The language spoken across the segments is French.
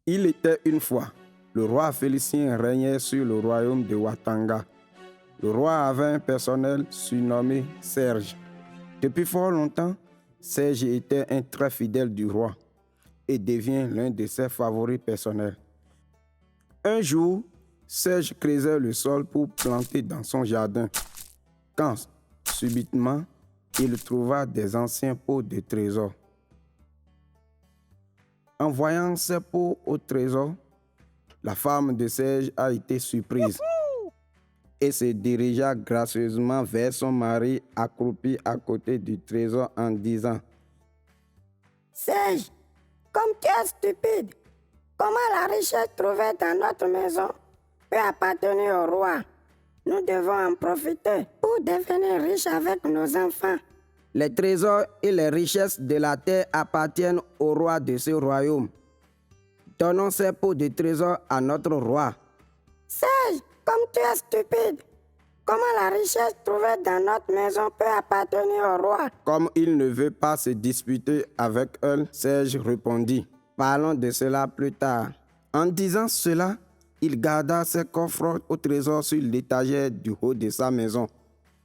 Il était une fois, le roi Félicien régnait sur le royaume de Watanga. Le roi avait un personnel surnommé Serge. Depuis fort longtemps, Serge était un très fidèle du roi et devient l'un de ses favoris personnels. Un jour, Serge creusait le sol pour planter dans son jardin, quand, subitement, il trouva des anciens pots de trésor. En voyant ces pots au trésor, la femme de Serge a été surprise et se dirigea gracieusement vers son mari accroupi à côté du trésor en disant « Serge, comme tu es stupide, comment la richesse trouvée dans notre maison peut appartenir au roi? Nous devons en profiter pour devenir riches avec nos enfants. » Les trésors et les richesses de la terre appartiennent au roi de ce royaume. Donnons ces pots de trésor à notre roi. Serge, comme tu es stupide, comment la richesse trouvée dans notre maison peut appartenir au roi? Comme il ne veut pas se disputer avec elle, Serge répondit. Parlons de cela plus tard. En disant cela, il garda ses coffres au trésor sur l'étagère du haut de sa maison.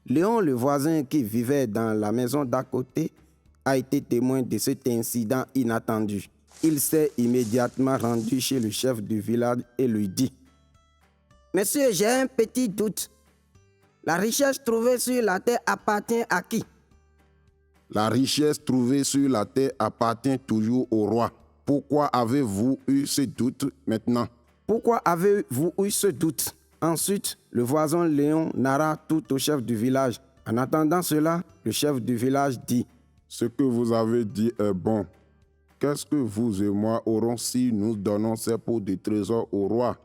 Léon, le voisin qui vivait dans la maison d'à côté, a été témoin de cet incident inattendu. Il s'est immédiatement rendu chez le chef du village et lui dit « Monsieur, j'ai un petit doute. La richesse trouvée sur la terre appartient à qui? » La richesse trouvée sur la terre appartient toujours au roi. Pourquoi avez-vous eu ce doute maintenant? Pourquoi avez-vous eu ce doute? Ensuite, le voisin Léon narra tout au chef du village. En attendant cela, le chef du village dit « Ce que vous avez dit est bon. Qu'est-ce que vous et moi aurons si nous donnons ces pots de trésor au roi?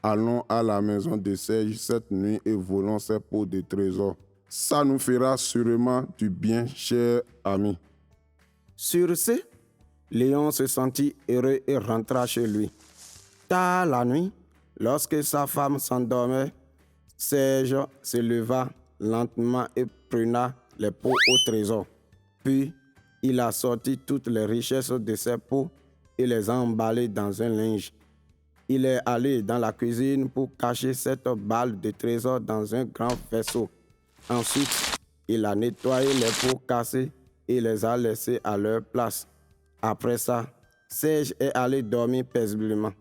Allons à la maison de Serge cette nuit et volons ces pots de trésor. Ça nous fera sûrement du bien, cher ami. » Sur ce, Léon se sentit heureux et rentra chez lui. Tard la nuit, lorsque sa femme s'endormait, Serge se leva lentement et prena les pots au trésor. Puis, il a sorti toutes les richesses de ses pots et les a emballées dans un linge. Il est allé dans la cuisine pour cacher cette balle de trésor dans un grand vaisseau. Ensuite, il a nettoyé les pots cassés et les a laissés à leur place. Après ça, Serge est allé dormir paisiblement.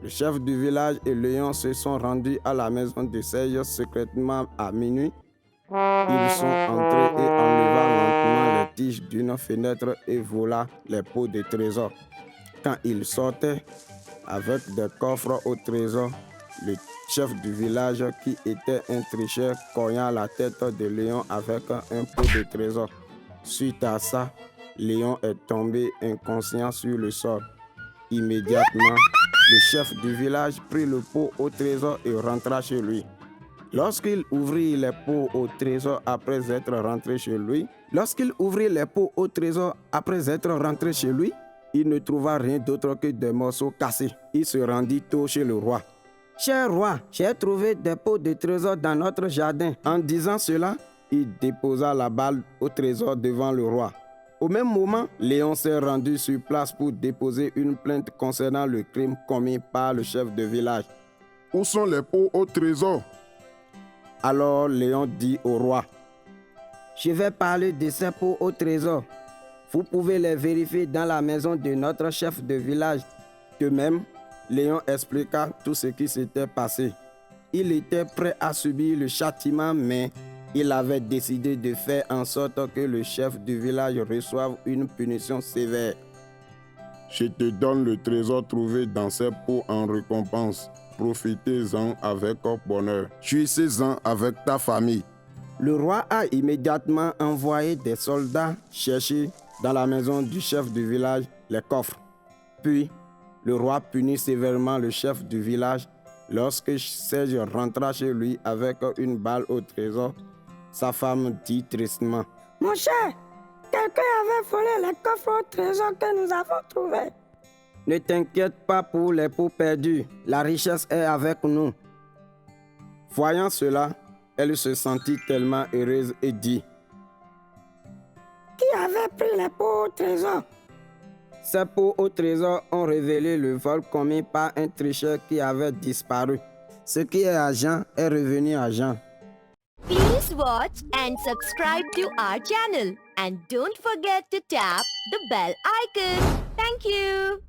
Le chef du village et Léon se sont rendus à la maison de Serge secrètement à minuit. Ils sont entrés et enleva lentement les tiges d'une fenêtre et vola les pots de trésor. Quand ils sortaient avec des coffres au trésor, le chef du village, qui était un tricheur, cogna la tête de Léon avec un pot de trésor. Suite à ça, Léon est tombé inconscient sur le sol. Immédiatement, le chef du village prit le pot au trésor et rentra chez lui. Lorsqu'il ouvrit les pots au trésor après être rentré chez lui, il ne trouva rien d'autre que des morceaux cassés. Il se rendit tôt chez le roi. « Cher roi, j'ai trouvé des pots de trésor dans notre jardin. » En disant cela, il déposa la balle au trésor devant le roi. Au même moment, Léon s'est rendu sur place pour déposer une plainte concernant le crime commis par le chef de village. « Où sont les pots au trésor? » Alors Léon dit au roi, « Je vais parler de ces pots au trésor. Vous pouvez les vérifier dans la maison de notre chef de village. » De même, Léon expliqua tout ce qui s'était passé. Il était prêt à subir le châtiment, mais il avait décidé de faire en sorte que le chef du village reçoive une punition sévère. « Je te donne le trésor trouvé dans ces pots en récompense. Profitez-en avec bonheur. Jouissez-en avec ta famille. » Le roi a immédiatement envoyé des soldats chercher dans la maison du chef du village les coffres. Puis, le roi punit sévèrement le chef du village. Lorsque Serge rentra chez lui avec une balle au trésor, sa femme dit tristement, « Mon cher, quelqu'un avait volé les coffres au trésor que nous avons trouvés. » « Ne t'inquiète pas pour les pots perdus, la richesse est avec nous. » Voyant cela, elle se sentit tellement heureuse et dit, « Qui avait pris les pots au trésor? » Ces pots au trésor ont révélé le vol commis par un tricheur qui avait disparu. Ce qui est à Jean est revenu à Jean. Please watch and subscribe to our channel. And don't forget to tap the bell icon. Thank you.